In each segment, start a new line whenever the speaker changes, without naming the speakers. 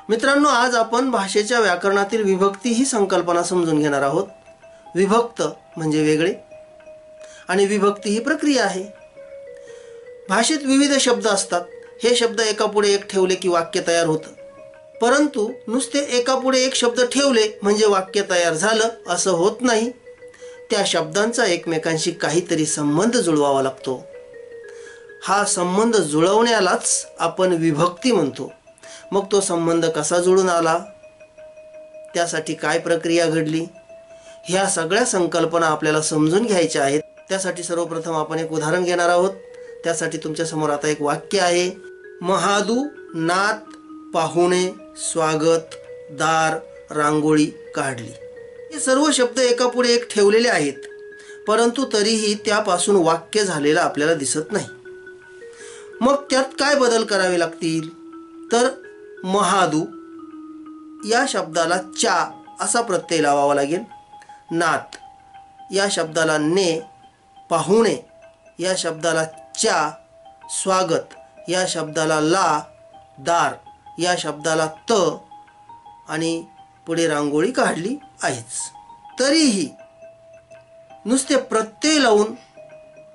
मित्रांनो, आज आपण भाषेच्या व्याकरणातील विभक्ती ही संकल्पना समजून घेणार आहोत। विभक्त म्हणजे वेगळे आणि विभक्ती ही प्रक्रिया आहे। भाषेत विविध शब्द असतात। हे शब्द एकापुढे एक ठेवले की वाक्य तयार होतं। परंतु नुसते एकापुढे एक शब्द ठेवले म्हणजे वाक्य तयार झालं असं होत नाही। त्या शब्दांचा एकमेकांशी काहीतरी संबंध जुळवावा लागतो। हा संबंध जुळवण्यालाच आपण विभक्ती म्हणतो। मग तो संबंध कसा जुळून आला, त्यासाठी काय प्रक्रिया घडली, ह्या सगळ्या संकल्पना आपल्याला समजून घ्यायच्या आहेत। त्यासाठी सर्वप्रथम आपण एक उदाहरण घेणार आहोत। त्यासाठी तुमच्या समोर आता एक वाक्य आहे। महादू नात पाहुणे स्वागत दार रांगोळी काढली। हे सर्व शब्द एकापुढे एक ठेवलेले आहेत, परंतु तरीही त्यापासून वाक्य झालेलं आपल्याला दिसत नाही। मग त्यात काय बदल करावे लागतील तर महादू या शब्दाला चा असा प्रत्यय लावावा लागेल। नात या शब्दाला ने, पाहुणे या शब्दाला चा, स्वागत या शब्दाला ला, दार या शब्दाला त आणि पुढे रांगोळी काढली आहेच। तरीही नुसते प्रत्यय लावून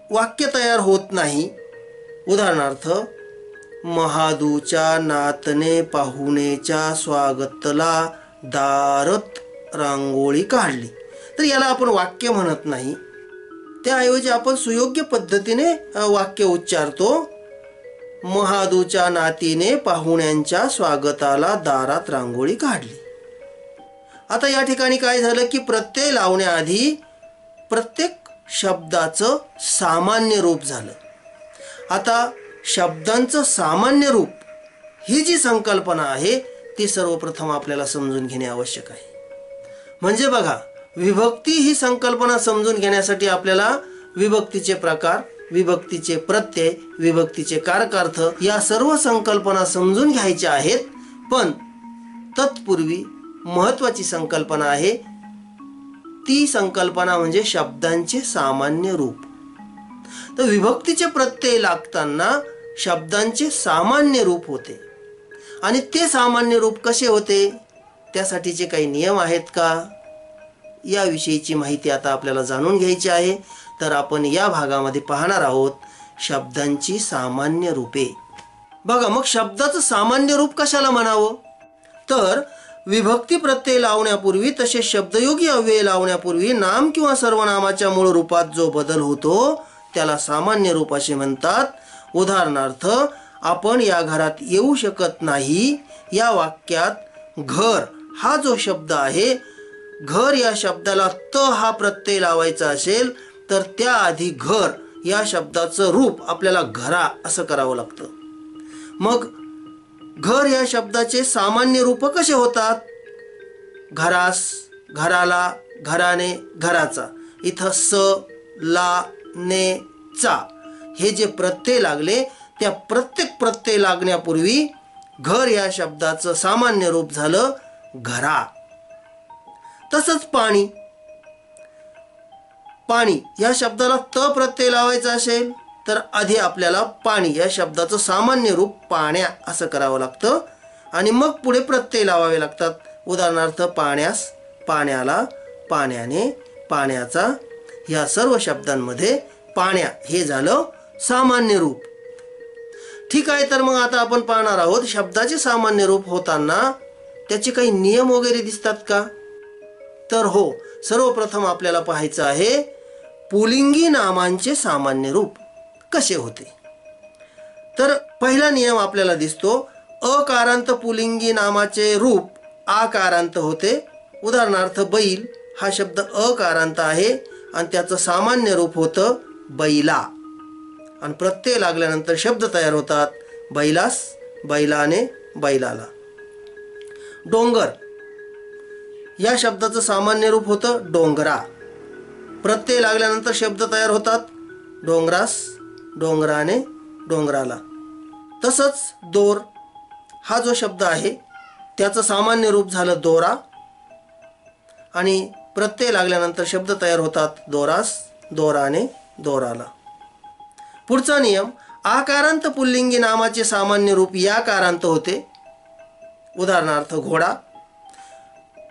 वाक्य तयार होत नाही। उदाहरणार्थ, महादूच्या नातने पाहुणेच्या स्वागतला दारत रांगोळी काढली, तर याला आपण वाक्य म्हणत नाही। त्याऐवजी आपण सुयोग्य पद्धतीने वाक्य उच्चारतो। महादूच्या नातीने पाहुण्यांच्या स्वागताला दारात रांगोळी काढली। आता या ठिकाणी काय झालं की प्रत्यय लावण्याआधी प्रत्येक शब्दाचं सामान्य रूप झालं। आता शब्दांचं सामान्य रूप ही जी संकल्पना आहे ती सर्वप्रथम आपल्याला समजून घेणे आवश्यक आहे। म्हणजे बघा, विभक्ती ही संकल्पना समजून घेण्यासाठी आपल्याला विभक्तीचे प्रकार, विभक्तीचे प्रत्यय, विभक्तीचे कारकार्थ या सर्व संकल्पना समजून घ्यायच्या आहेत। पण तत्पूर्वी महत्त्वाची संकल्पना आहे, ती संकल्पना म्हणजे शब्दांचे सामान्य रूप। तर विभक्तीचे प्रत्यय लागताना शब्दांचे सामान्य रूप होते आणि ते सामान्य रूप कसे होते, त्यासाठीचे काही नियम आहेत का, याविषयीची माहिती आता आपल्याला जाणून घ्यायची आहे। तर आपण या भागामध्ये पाहणार आहोत शब्दांची सामान्य रूपे। बघा, मग शब्दाचं सामान्य रूप कशाला म्हणावं तर विभक्ती प्रत्यय लावण्यापूर्वी तसेच शब्दयोगी अव्यय लावण्यापूर्वी नाम किंवा सर्वनामाच्या मूळ रूपात जो बदल होतो त्याला सामान्य रूप असे म्हणतात। उदाहरणार्थ, आपण या घरात येऊ शकत नाही या वाक्यात घर हा जो शब्द आहे, घर या शब्दाला त हा प्रत्यय लावायचा असेल तर त्याआधी घर या शब्दाचं रूप आपल्याला घरा असं करावं लागतं। मग घर या शब्दाचे सामान्य रूप कसे होतात, घरास, घराला, घराने, घराचा। इथं स, ला, ने, चा हे जे प्रत्यय लागले त्या प्रत्येक प्रत्यय लागण्यापूर्वी घर या शब्दाचं सामान्य रूप झालं घरा। तसंच पाणी, पाणी या शब्दाला त प्रत्यय लावायचा असेल तर आधी आपल्याला पाणी या शब्दाचं सामान्य रूप पाण्या असं करावं लागतं आणि मग पुढे प्रत्यय लावावे लागतात। उदाहरणार्थ, पाण्यास, पाण्याला, पाण्याने, पाण्याचा या सर्व शब्दांमध्ये पाण्या हे झालं सामान्य रूप। ठीक आहे, तर मग आता आपण पाहणार आहोत शब्दाचे सामान्य रूप होताना त्याचे काही नियम वगैरे दिसतात का तर हो, सर्वप्रथम आपल्याला पाहायचं आहे पुल्लिंगी नामांचे सामान्य रूप कसे होते। तर पहिला नियम आपल्याला दिसतो, अकारांत पुल्लिंगी नामाचे रूप आकारांत होते। उदाहरणार्थ, बैल हा शब्द अकारांत आहे आणि त्याचं सामान्य रूप होतं बैला आणि प्रत्यय लागल्यानंतर शब्द तयार होतात बैलास, बैलाने, बैलाला। डोंगर या शब्दाचं सामान्य रूप होतं डोंगरा, प्रत्यय लागल्यानंतर शब्द तयार होतात डोंगरास, डोंगराने, डोंगराला। तसंच दोर हा जो शब्द आहे त्याचं सामान्य रूप झालं दोरा आणि प्रत्यय लागल्यानंतर शब्द तयार होतात दोरास, दोराने, दोराला। पुढचा नियम, आकारांत पुल्लिंगी नामाचे सामान्य रूप याकारांत होते। उदाहरणार्थ घोडा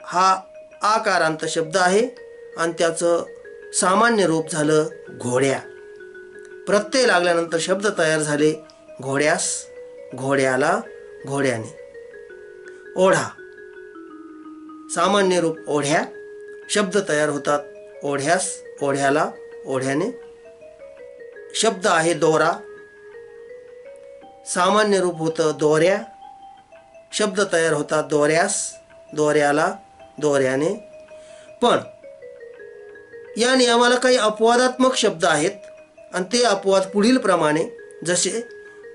हा आकारांत शब्द आहे आणि त्याचं सामान्य रूप झालं घोड्या. प्रत्यय लागल्यानंतर शब्द तयार झाले घोड्यास, घोड्याला, घोड्याने. ओढा सामान्य रूप ओढ्या, शब्द तयार होतात ओढ्यास, ओढ्याला, ओढ्याने. शब्द आहे दोरा, सामान्य रूप होतं दोऱ्या, शब्द तयार होतात दोऱ्यास, दोऱ्याला, दोऱ्याने. पण या नियमाला काही अपवादात्मक शब्द आहेत आणि ते अपवाद पुढील प्रमाणे जसे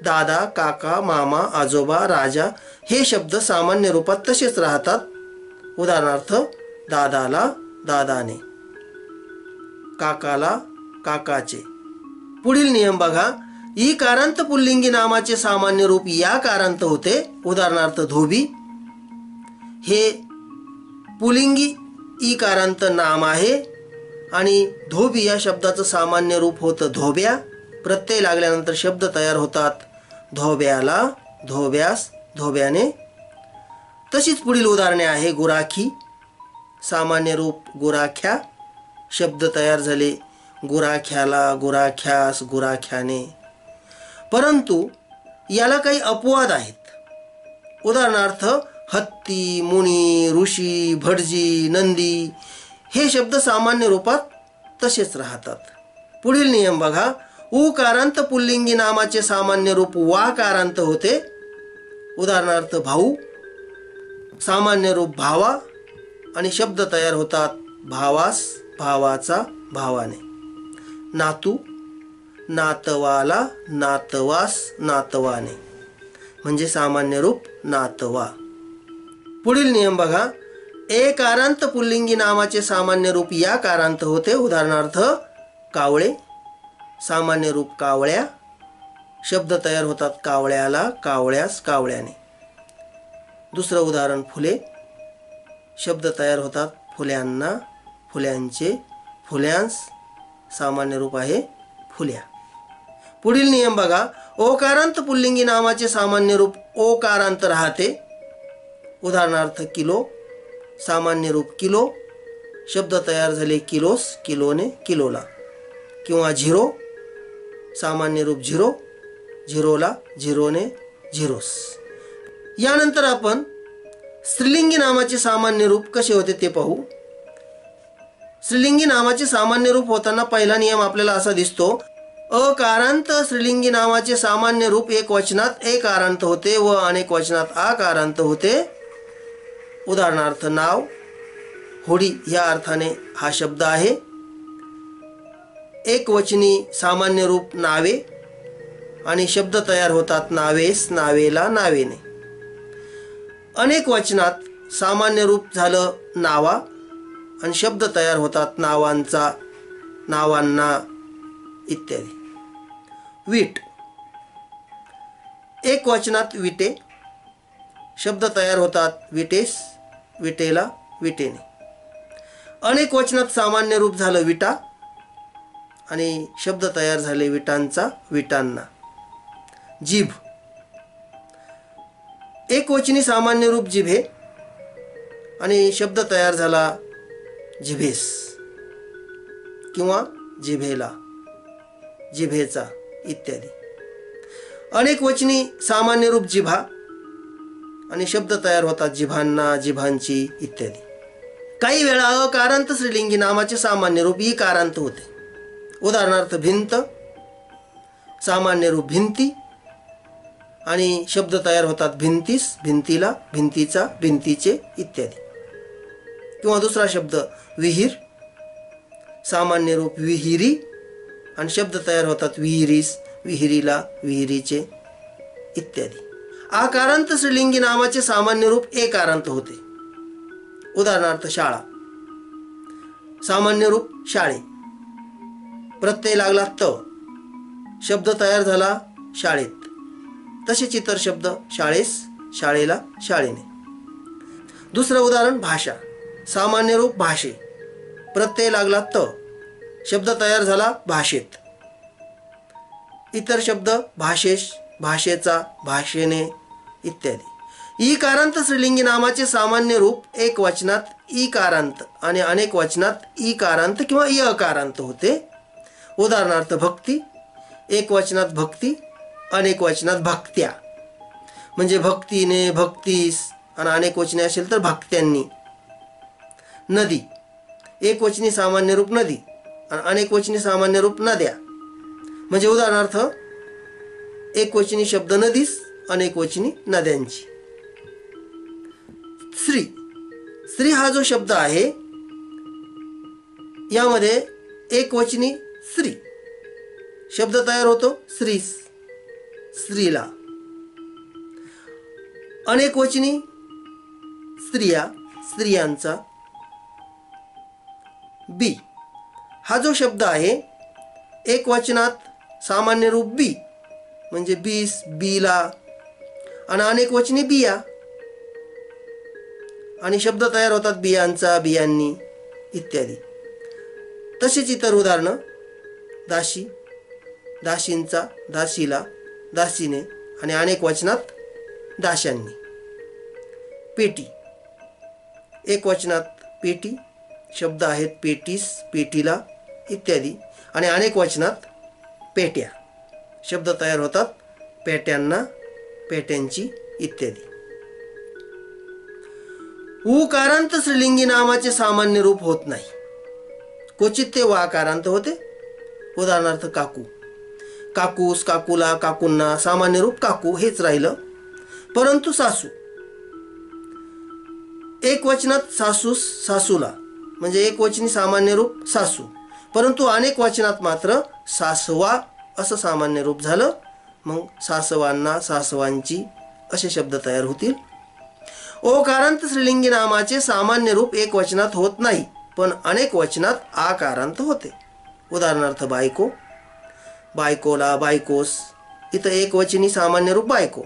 दादा, काका, मामा, आजोबा, राजा हे शब्द सामान्य रूपात तसेच राहतात. उदाहरणार्थ दादाला दादाने, काकाला काकाचे. पुढील नियम बघा. ई कारांत पुल्लिंगी नामाचे सामान्य रूप या कारांत होते. उदाहरणार्थ धोबी हे पुल्लिंगी ई कारांत नाम आहे आणि धोबी या शब्दाचं सामान्य रूप होतं धोब्या. प्रत्यय लागल्यानंतर शब्द तयार होतात धोब्याला, धोब्यास, धोब्याने. तशीच पुढील उदाहरणे आहे गुराखी, सामान्य रूप गुराख्या, शब्द तयार झाले गुराख्याला, गुराख्यास, गुराख्याने. परंतु याला काही अपवाद आहेत. उदाहरणार्थ हत्ती, मुनी, ऋषी, भटजी, नंदी हे शब्द सामान्य रूपात तसेच राहतात. पुढील नियम बघा. उकारांत पुल्लिंगी नामाचे सामान्य रूप वाकारांत होते. उदाहरणार्थ भाऊ, सामान्य रूप भावा आणि शब्द तयार होतात भावास, भावाचा, भावाने. नातू, नातवाला, नातवास, नातवाने म्हणजे सामान्य रूप नातवा. पुढील नियम बघा. एकारांत पुल्लिंगी नामाचे सामान्य रूप या कारांत होते. उदाहरणार्थ कावळे, सामान्य रूप कावळ्या, शब्द तयार होतात कावळ्याला, कावळ्यास, कावळ्याने. दुसरं उदाहरण फुले, शब्द तयार होतात फुल्यांना, फुल्यांचे, फुल्यांस, सामान्य रूप आहे फुल्या. पुढील नियम बघा. ओकारांत पुल्लिंगी नामाचे सामान्य रूप ओकारांत राहते. उदाहरणार्थ किलो, सामान्य रूप किलो, शब्द तयार झाले किलोस, किलोने, किलोला. किंवा झिरो, सामान्य रूप झिरो, झिरोला, झिरोने, झिरोस. यानंतर आपण स्त्रीलिंगी नामाचे सामान्य रूप कसे होते ते पाहू. स्त्रीलिंगी नामाचे सामान्य रूप होताना पहिला नियम आपल्याला असा दिसतो. अकारांत स्त्रीलिंगी नामाचे सामान्य रूप एक वचनात एकारांत होते व अनेक वचनात आकारांत होते. उदाहरणार्थ नाव, होडी या अर्थाने हा शब्द आहे. एक वचनी सामान्य रूप नावे आणि शब्द तयार होतात नावेस, नावेला, नावेने. अनेक वचनात सामान्य रूप झालं नावा आणि शब्द तयार होतात नावांचा, नावांना इत्यादी. वीट, एक वचनात विटे, शब्द तयार होतात विटेस, विटेला, विटेने. अनेक वचनात सामान्य रूप झालं विटा आणि शब्द तयार झाले विटांचा, विटांना. जीभ, एक वचनी सामान्य रूप जिभे आणि शब्द तयार झाला जिभेस किंवा जिभेला, जिभेचा इत्यादी. अनेक वचनी सामान्य रूप जिभा आणि शब्द तयार होतात जिभांना, जिभांची इत्यादी. काही वेळा अकारांत स्त्रीलिंगी नामाचे सामान्य रूप ई कारांत होते. उदाहरणार्थ भिंत, सामान्य रूप भिंती आणि शब्द तयार होतात भिंतीस, भिंतीला, भिंतीचा, भिंतीचे इत्यादी. किंवा दुसरा शब्द विहीर, सामान्य रूप विहिरी आणि शब्द तयार होतात विहिरीस, विहिरीला, विहिरीचे इत्यादी. आकारांत स्त्रीलिंगी नामाचे सामान्य रूप एकारांत होते. उदाहरणार्थ शाळा, सामान्य रूप शाळे, प्रत्यय लागला त, शब्द तयार झाला शाळेत. तसेच इतर शब्द शाळेस, शाळेला, शाळेने. दुसरं उदाहरण भाषा, सामान्य रूप भाषे, प्रत्यय लागला त, शब्द तयार झाला भाषेत. इतर शब्द भाषेश, भाषेचा, भाषेने इत्यादी. ईकारांत स्त्रीलिंगी नामाचे सामान्य रूप एक वचनात ईकारांत आणि अनेक वचनात ईकारांत किंवा यकारांत होते. उदाहरणार्थ भक्ती, एक वचनात भक्ती, अनेक वचनात भक्त्या. म्हणजे भक्तीने, भक्तीस आणि अनेक वचने असेल तर भक्त्यांनी. नदी, एक वचनी सामान्य रूप नदी आणि अनेक वचनी सामान्य रूप नद्या. म्हणजे उदाहरणार्थ एक वचनी शब्द नदीस, अनेक वचनी नद्यांची. स्त्री, स्त्री हा जो शब्द आहे यामध्ये एक वचनी स्त्री शब्द तयार होतो स्त्रीस, स्त्रीला. अनेक वचनी स्त्रिया, स्त्रियांचा. बी हा जो शब्द आहे एक वचनात सामान्य रूप बी म्हणजे बीस, बीला आणि अनेक वचनी बिया आणि शब्द तयार होतात बियांचा, बियांनी इत्यादी. तसेच इतर उदाहरणं दासी, दासींचा, दासीला, दासीने आणि अनेक वचनात दाशांनी. पेटी, एक वचनात पेटी शब्द आहेत पेटीस, पेटीला इत्यादी आणि अनेक वचनात पेट्या शब्द तयार होतात पेट्यांना, पेट्यांची इत्यादी. उकारांत स्त्रीलिंगी नामाचे सामान्य रूप होत नाही. क्वचित ते वाकारांत होते. उदाहरणार्थ काकू, काकूस, काकूला, काकूंना सामान्य रूप काकू हेच राहिलं. परंतु सासू, एक वचनात सासूस, सासूला म्हणजे एक वचनी सामान्य रूप सासू, परंतु अनेक वचनात मात्र सासवा असं सामान्य रूप झालं. मग सासवांना, सासवांची असे शब्द तयार होतील. ओकारांत स्त्रीलिंगी नामाचे सामान्य रूप एक वचनात होत नाही, पण अनेक वचनात आकारांत होते. उदाहरणार्थ बायको, बायकोला, बायकोस. इथं एक वचनी सामान्य रूप बायको,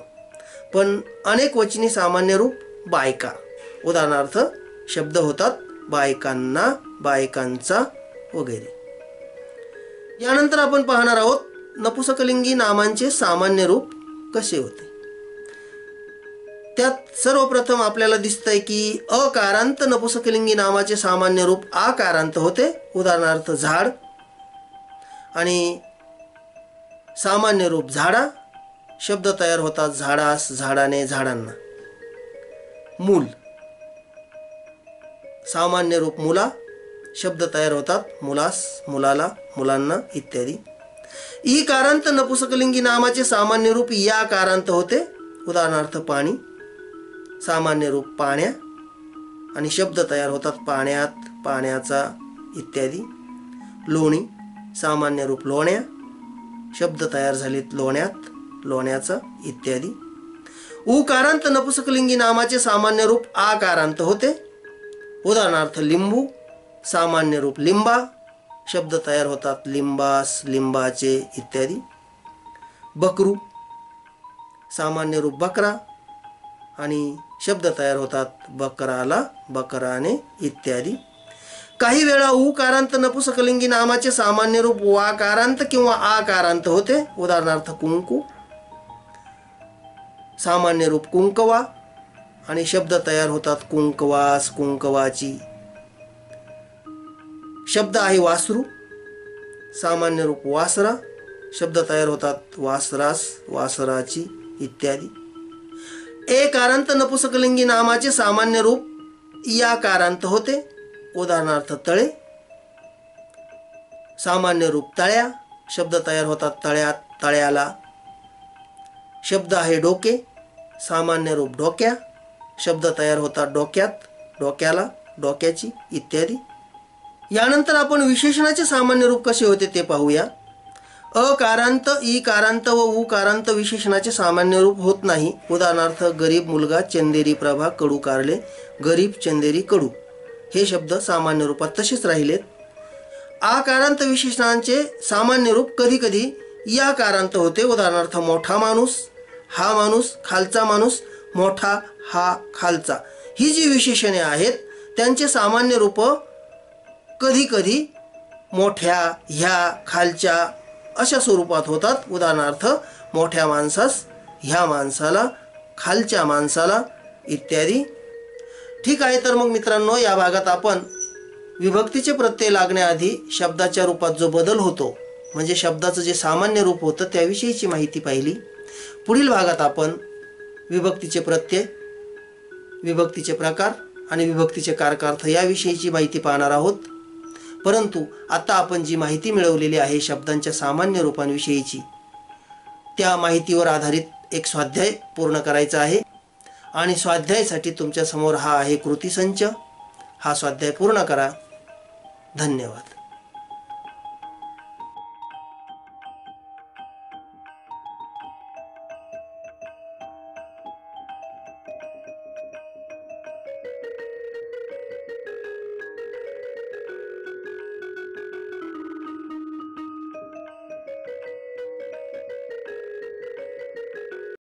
पण अनेक वचनी सामान्य रूप बायका. उदाहरणार्थ शब्द होतात बायकांना, बायकांचा वगैरे. यानंतर आपण पाहणार आहोत नपुसकलिंगी नामांचे सामान्य रूप कसे होते. त्यात सर्वप्रथम आपल्याला दिसतंय की अकारांत नपुसकलिंगी नामाचे सामान्य रूप आकारांत होते. उदाहरणार्थ झाड आणि सामान्य रूप झाडा शब्द तयार होतात झाडास, झाडाने, झाडांना. मूल, सामान्य रूप मुला शब्द तयार होतात मुलास, मुलाला, मुलांना इत्यादी. ईकारांत नपुसकलिंगी नामाचे सामान्य रूप याकारांत होते. उदाहरणार्थ पाणी, सामान्य रूप पाण्या आणि शब्द तयार होतात पाण्यात, पाण्याचा इत्यादी. लोणी, सामान्य रूप लोण्या शब्द तयार झालेत लोण्यात, लोण्याचा इत्यादी. उकारांत नपुसकलिंगी नामाचे सामान्य रूप आकारांत होते. उदाहरणार्थ लिंबू, सामान्य रूप लिंबा शब्द तयार होतात लिंबास, लिंबाचे इत्यादी. बकरू, सामान्य रूप बकरा आणि शब्द तयार होतात बकराला, बकराने इत्यादी. काही वेळा उकारांत नपुसकलिंगी नामाचे सामान्य रूप वाकारांत किंवा आकारांत होते. उदाहरणार्थ कुंकू, सामान्य रूप कुंकवा आणि शब्द तयार होतात कुंकवास, कुंकवाची. शब्द आहे वासरू, सामान्य रूप वासरा शब्द तयार होतात वासरास, वासराची इत्यादी. एकारांत नपुसकलिंगी नामाचे सामान्य रूप याकारांत होते. उदाहरणार्थ तळे, सामान्य रूप तळ्या शब्द तयार होतात तळ्यात, तळ्याला. शब्द आहे डोके, सामान्य रूप डोक्या शब्द तयार होतात डोक्यात, डोक्याला, डोक्याची इत्यादी. यानंतर आपण विशेषणाचे सामान्य रूप कसे होते ते पाहूया. अकारांत, ईकारांत व उकारांत विशेषणाचे सामान्य रूप होत नाही. उदाहरणार्थ गरीब मुलगा, चंदेरी प्रभा, कडू कारले. गरीब, चंदेरी, कडू हे शब्द सामान्य रूपात तसेच राहिलेत. आकारांत विशेषणांचे सामान्य रूप कधी कधी याकारांत होते. उदाहरणार्थ मोठा माणूस, हा माणूस, खालचा माणूस, मोठा, हा, खालचा. ही जी विशेषणे आहेत त्यांचे सामान्य रूप कधी कधी मोठ्या, ह्या, खालच्या अशा स्वरूपात होतात. उदाहरणार्थ मोठ्या माणसास, ह्या माणसाला, खालच्या माणसाला इत्यादी. ठीक आहे, तर मग मित्रांनो, या भागात आपण विभक्तीचे प्रत्यय लागण्याआधी शब्दाच्या रूपात जो बदल होतो, म्हणजे शब्दाचं जे सामान्य रूप होतं त्याविषयीची माहिती पाहिली. पुढील भागात आपण विभक्तीचे प्रत्यय, विभक्तीचे प्रकार आणि विभक्तीचे कारकार्थ याविषयीची माहिती पाहणार आहोत. परंतु आता आपण जी माहिती मिळवलेली आहे शब्दांच्या सामान्य रूपांविषयीची, त्या माहितीवर आधारित एक स्वाध्याय पूर्ण करायचा आहे. आणि स्वाध्यायासाठी तुमच्यासमोर हा आहे कृतीसंच. हा स्वाध्याय पूर्ण करा. धन्यवाद.